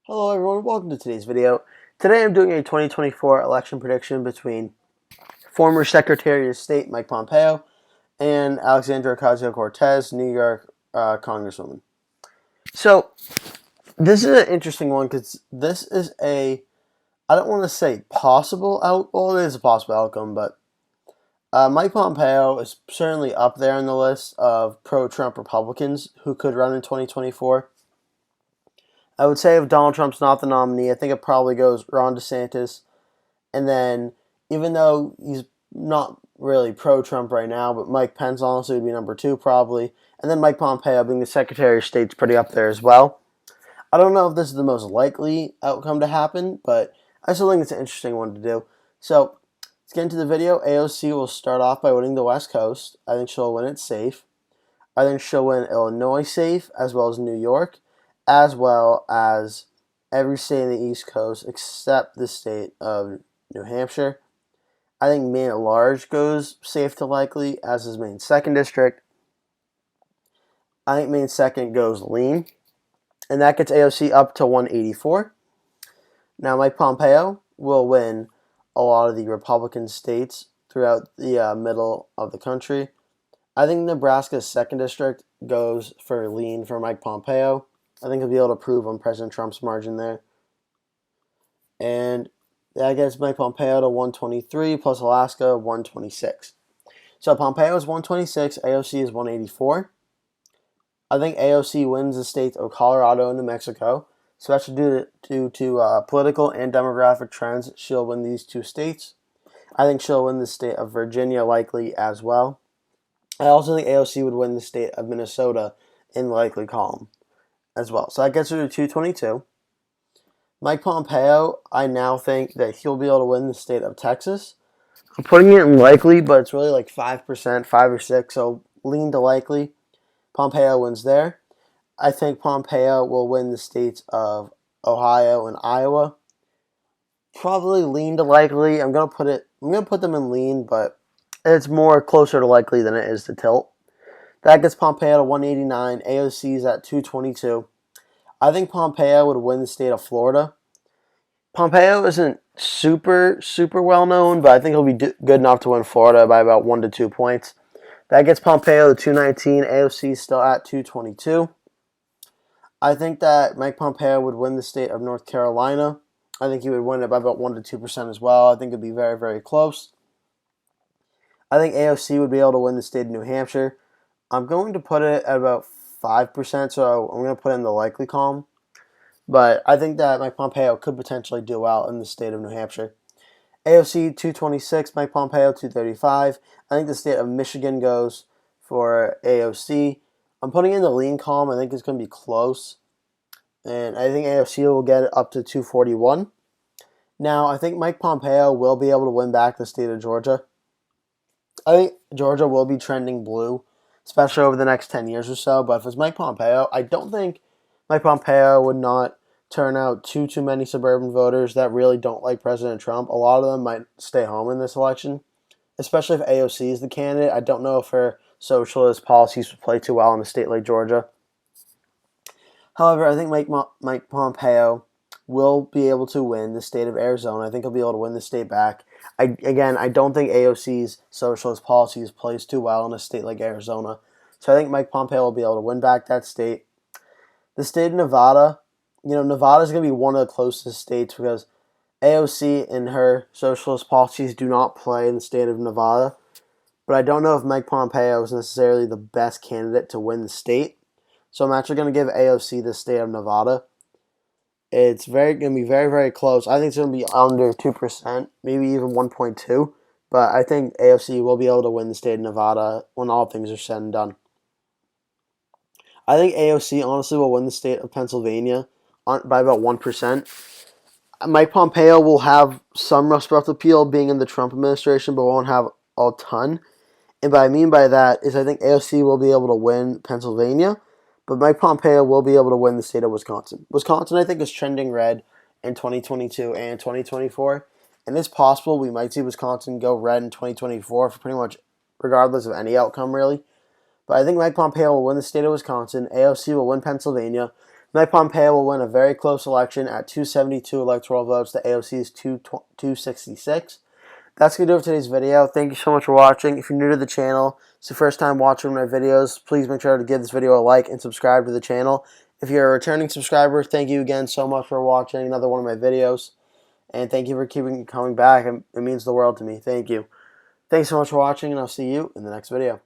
Hello everyone, welcome to today's video. Today I'm doing a 2024 election prediction between former Secretary of State Mike Pompeo and Alexandra Ocasio-Cortez, New York Congresswoman. So this is an interesting one because this is I don't want to say possible well it is a possible outcome, but Mike Pompeo is certainly up there on the list of pro-Trump Republicans who could run in 2024. I would say if Donald Trump's not the nominee, I think it probably goes Ron DeSantis. And then, even though he's not really pro-Trump right now, but Mike Pence honestly would be number two probably. And then Mike Pompeo being the Secretary of State's pretty up there as well. I don't know if this is the most likely outcome to happen, but I still think it's an interesting one to do. So, let's get into the video. AOC will start off by winning the West Coast. I think she'll win it safe. I think she'll win Illinois safe, as well as New York, as well as every state in the East Coast except the state of New Hampshire. I think Maine at large goes safe to likely, as is Maine's 2nd district. I think Maine's 2nd goes lean, and that gets AOC up to 184. Now, Mike Pompeo will win a lot of the Republican states throughout the middle of the country. I think Nebraska's 2nd district goes for lean for Mike Pompeo. I think he'll be able to prove on President Trump's margin there. And that gets Mike Pompeo to 123 plus Alaska 126. So Pompeo is 126, AOC is 184. I think AOC wins the states of Colorado and New Mexico, especially due to political and demographic trends. She'll win these two states. I think she'll win the state of Virginia likely as well. I also think AOC would win the state of Minnesota in the likely column as well. So that gets her to 222. Mike Pompeo, I now think that he'll be able to win the state of Texas. I'm putting it in likely, but it's really like 5%, 5 or 6, so lean to likely. Pompeo wins there. I think Pompeo will win the states of Ohio and Iowa. Probably lean to likely. I'm gonna put them in lean, but it's more closer to likely than it is to tilt. That gets Pompeo to 189. AOC's at 222. I think Pompeo would win the state of Florida. Pompeo isn't super well known, but I think he'll be good enough to win Florida by about 1 to 2 points. That gets Pompeo to 219. AOC's still at 222. I think that Mike Pompeo would win the state of North Carolina. I think he would win it by about 1 to 2% as well. I think it'd be very close. I think AOC would be able to win the state of New Hampshire. I'm going to put it at about 5%, so I'm going to put it in the likely column. But I think that Mike Pompeo could potentially do well in the state of New Hampshire. AOC 226, Mike Pompeo 235. I think the state of Michigan goes for AOC. I'm putting in the lean column. I think it's going to be close. And I think AOC will get it up to 241. Now, I think Mike Pompeo will be able to win back the state of Georgia. I think Georgia will be trending blue, especially over the next 10 years or so. But if it's Mike Pompeo, I don't think Mike Pompeo would not turn out too many suburban voters that really don't like President Trump. A lot of them might stay home in this election, especially if AOC is the candidate. I don't know if her socialist policies would play too well in a state like Georgia. However, I think Mike Pompeo will be able to win the state of Arizona. I think he'll be able to win the state back. I don't think AOC's socialist policies plays too well in a state like Arizona. So I think Mike Pompeo will be able to win back that state. The state of Nevada, Nevada is going to be one of the closest states because AOC and her socialist policies do not play in the state of Nevada. But I don't know if Mike Pompeo is necessarily the best candidate to win the state. So I'm actually going to give AOC the state of Nevada. It's going to be very close. I think it's going to be under 2%, maybe even 1.2. But I think AOC will be able to win the state of Nevada when all things are said and done. I think AOC honestly will win the state of Pennsylvania by about 1%. Mike Pompeo will have some respect appeal being in the Trump administration, but won't have a ton. And what I mean by that is I think AOC will be able to win Pennsylvania, but Mike Pompeo will be able to win the state of Wisconsin. Wisconsin, I think, is trending red in 2022 and 2024. And it's possible we might see Wisconsin go red in 2024 for pretty much regardless of any outcome, really. But I think Mike Pompeo will win the state of Wisconsin. AOC will win Pennsylvania. Mike Pompeo will win a very close election at 272 electoral votes to AOC's 266. That's going to do it for today's video. Thank you so much for watching. If you're new to the channel, it's the first time watching my videos, please make sure to give this video a like and subscribe to the channel. If you're a returning subscriber, thank you again so much for watching another one of my videos. And thank you for coming back. It means the world to me. Thank you. Thanks so much for watching, and I'll see you in the next video.